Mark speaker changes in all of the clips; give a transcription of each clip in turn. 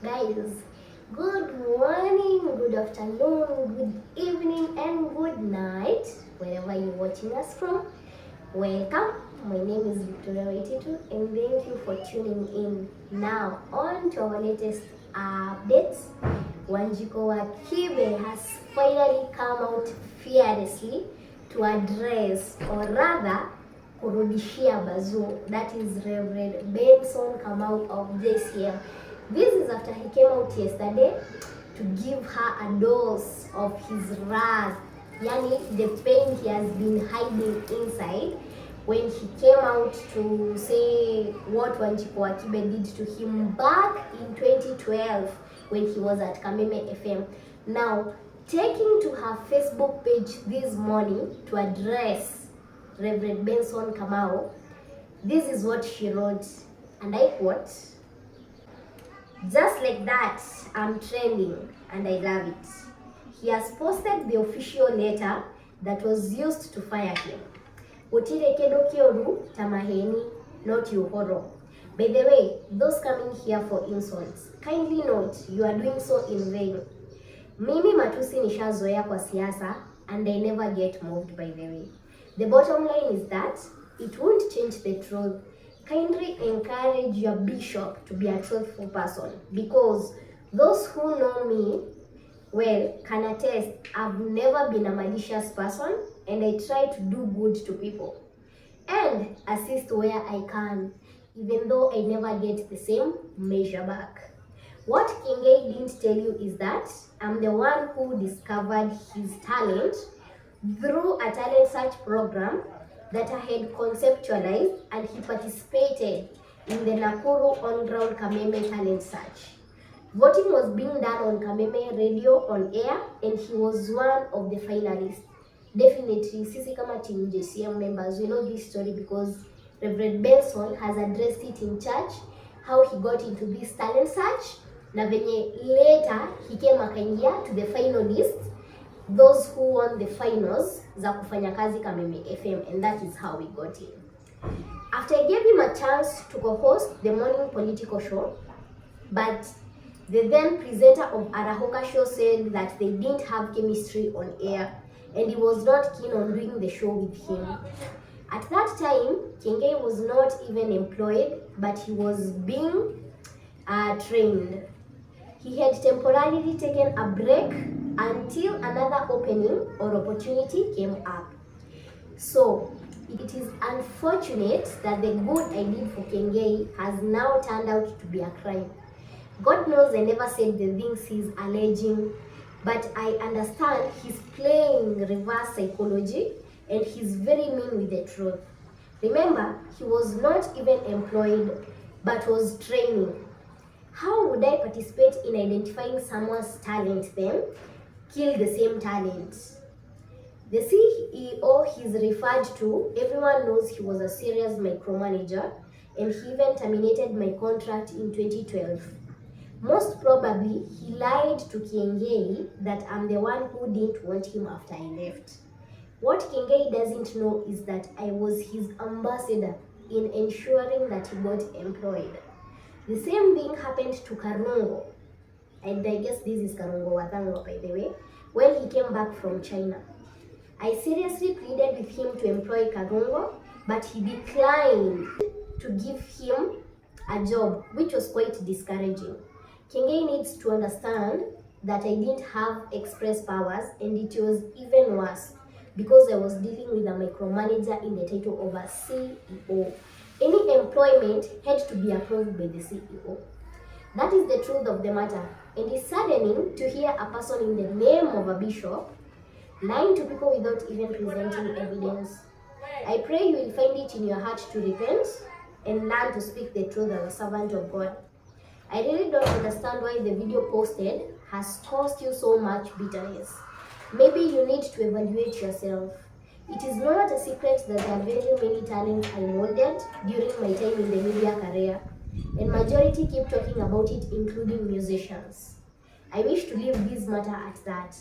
Speaker 1: Guys, good morning, good afternoon, good evening, and good night, wherever you're watching us from. Welcome. My name is Victoria Waititu, and thank you for tuning in. Now, on to our latest updates. Wanjiku Kibe has finally come out fearlessly to address, or rather, kurudishia bazoo, that is Reverend Benson Kamau of JCM. This is after he came out yesterday to give her a dose of his wrath, yani the pain he has been hiding inside, when he came out to say what Wanjiku Kibe did to him back in 2012 when he was at Kameme FM. Now, taking to her Facebook page this morning to address Reverend Benson Kamau, this is what she wrote, and I quote, "Just like that, I'm trending and I love it. He has posted the official letter that was used to fire him. Utire kedo kioru tamaheni, not yuhoro. By the way, those coming here for insults, kindly note you are doing so in vain. Mimi matusi nishazoea kwa siasa and I never get moved, by the way. The bottom line is that it won't change the truth. Kindly encourage your bishop to be a truthful person, because those who know me well can attest I've never been a malicious person, and I try to do good to people and assist where I can, even though I never get the same measure back. What Kiengei didn't tell you is that I'm the one who discovered his talent through a talent search program that I had conceptualized, and he participated in the Nakuru on-ground Kameme talent search. Voting was being done on Kameme radio on air, and he was one of the finalists. Definitely, sisi kama team JCM members, we know this story because Reverend Benson has addressed it in church, how he got into this talent search, na venye later he came akaingia to the finalists, those who won the finals za kufanya kazi Kameme FM, and that is how we got in. After I gave him a chance to co-host the morning political show, but the then presenter of Arahoka show said that they didn't have chemistry on air, and he was not keen on doing the show with him. At that time, Kiengei was not even employed, but he was being trained. He had temporarily taken a break until another opening or opportunity came up. So, it is unfortunate that the good I did for Kiengei has now turned out to be a crime. God knows I never said the things he's alleging, but I understand he's playing reverse psychology and he's very mean with the truth. Remember, he was not even employed, but was training. How would I participate in identifying someone's talent then kill the same talent? The CEO he's referred to, everyone knows he was a serious micromanager, and he even terminated my contract in 2012. Most probably, he lied to Kiengei that I'm the one who didn't want him after I left. What Kiengei doesn't know is that I was his ambassador in ensuring that he got employed. The same thing happened to Karungo, and I guess this is Karungo Watango, by the way, when he came back from China. I seriously pleaded with him to employ Karungo, but he declined to give him a job, which was quite discouraging. Kiengei needs to understand that I didn't have express powers, and it was even worse because I was dealing with a micromanager in the title of a CEO. Any employment had to be approved by the CEO. That is the truth of the matter, and it's saddening to hear a person in the name of a bishop lying to people without even presenting evidence. I pray you will find it in your heart to repent and learn to speak the truth as a servant of God. I really don't understand why the video posted has caused you so much bitterness. Maybe you need to evaluate yourself. It is not a secret that there are very many talents I molded during my time in the media career, and majority keep talking about it, including musicians. I wish to leave this matter at that.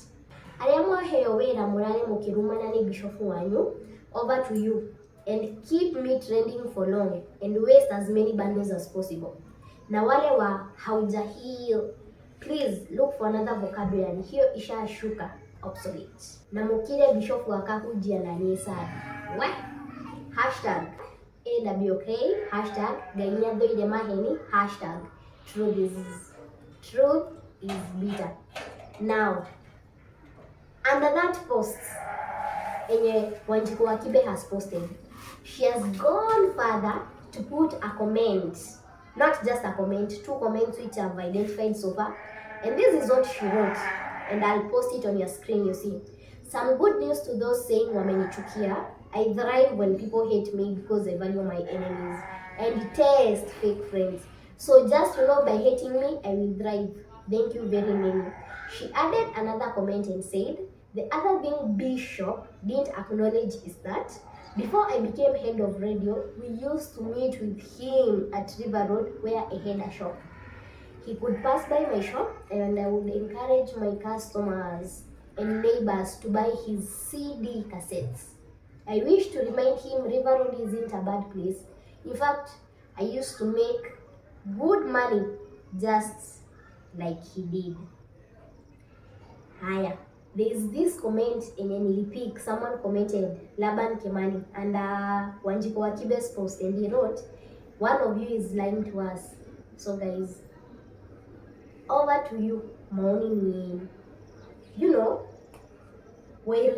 Speaker 1: Over to you, and keep me trending for long and waste as many bundles as possible. Na wale wa hauja heal, please look for another vocabulary. Hiyo ishashuka, obsolete. Na mukire Bishop wa Akahunjia nanie sana. We hashtag AWK, hashtag Gainyadhoide Maheni, hashtag truth is bitter. Now, under that post enye Wanjiku wa Kibe has posted, she has gone further to put a comment, not just a comment, 2 comments which I've identified so far. And this is what she wrote, and I'll post it on your screen. You see, some good news to those saying wamenichukia. I thrive when people hate me because I value my enemies and detest fake friends. So just by hating me, I will thrive. Thank you very much. She added another comment and said, the other thing Bishop didn't acknowledge is that before I became head of radio, we used to meet with him at River Road where I had a shop. He could pass by my shop and I would encourage my customers and neighbors to buy his CD cassettes. I wish to remind him River Road isn't a bad place. In fact, I used to make good money just like he did. Haya, there is this comment enye nilipick. Someone commented, Laban Kimani, and Wanjiku wa Kibe's post, and he wrote, one of you is lying to us. So guys, over to you. Morning. Where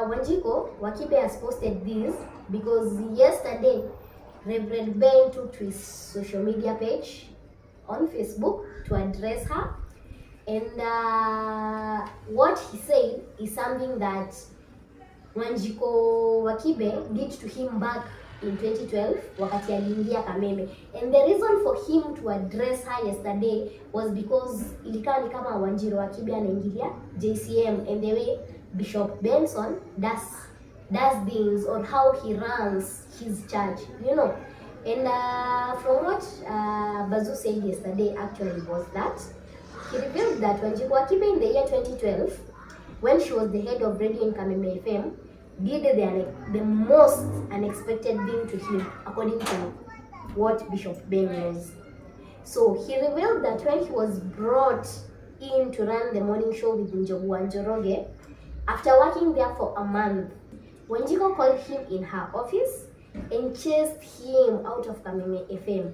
Speaker 1: Wanjiku wa Kibe has posted this because yesterday Reverend Ben took to his social media page on Facebook to address her, and what he said is something that Wanjiku wa Kibe did to him back in 2012 wakati aliingia Kameme. And the reason for him to address her yesterday was because ilikuwa ni kama Wanjiku wa Kibe anaingilia JCM and the way Bishop Benson does things on how he runs his church, And from what Bazu said yesterday actually was that he revealed that Wanjiku wa Kibe in the year 2012, when she was the head of radio in Kameme FM, did the most unexpected thing to him, according to what Bishop Ben knows. So he revealed that when he was brought in to run the morning show with Njogu and Njoroge, after working there for a month, Wanjiku called him in her office and chased him out of Kameme FM.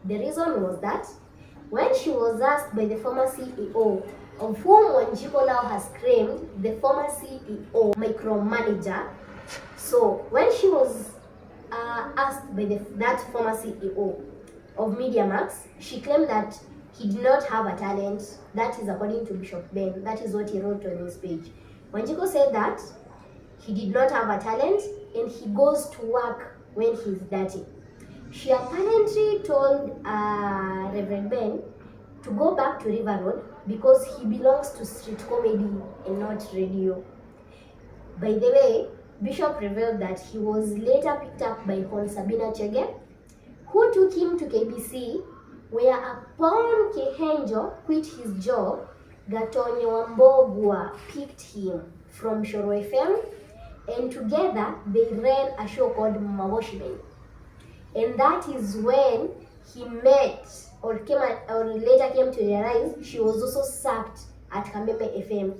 Speaker 1: The reason was that when she was asked by the former CEO, of whom Wanjiku now has claimed the former CEO micromanager, so when she was asked by that former CEO of MediaMax, she claimed that he did not have a talent. That is according to Bishop Ben. That is what he wrote on his page. Wanjiku said that he did not have a talent and he goes to work when he's dirty. She apparently told Reverend Ben to go back to River Road because he belongs to street comedy and not radio. By the way, Bishop revealed that he was later picked up by Hon Sabina Chege, who took him to KBC, where upon Kehenjo quit his job, Gatonyo Wambogwa picked him from Shoro FM, and together they ran a show called Mawashibeni. And that is when he met or later came to realize she was also sacked at Kameme FM.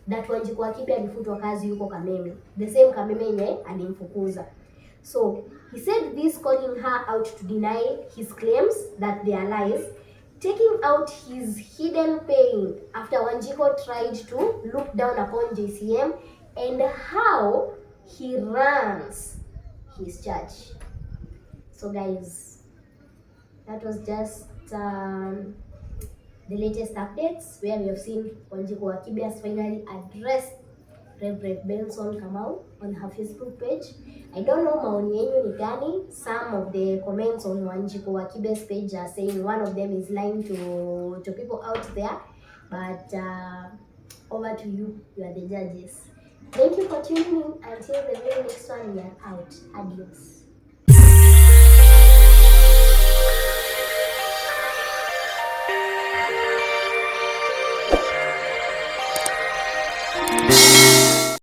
Speaker 1: That Wanjiku wa Kibe alifutwa kazi yuko Kameme, the same Kameme yenye alimfukuza. So he said this, calling her out to deny his claims that they are lies, taking out his hidden pain after Wanjiku tried to look down upon JCM and how he runs his church. So guys, that was just the latest updates where we have seen Wanjiku wa Kibe has finally addressed Reverend Benson Kamau on her Facebook page. I don't know maoni yenu ni gani. Some of the comments on Wanjiku wa Kibe's page are saying one of them is lying to people out there, but over to you. You are the judges. Thank you for tuning in. Until the very next one, we are out. Adios.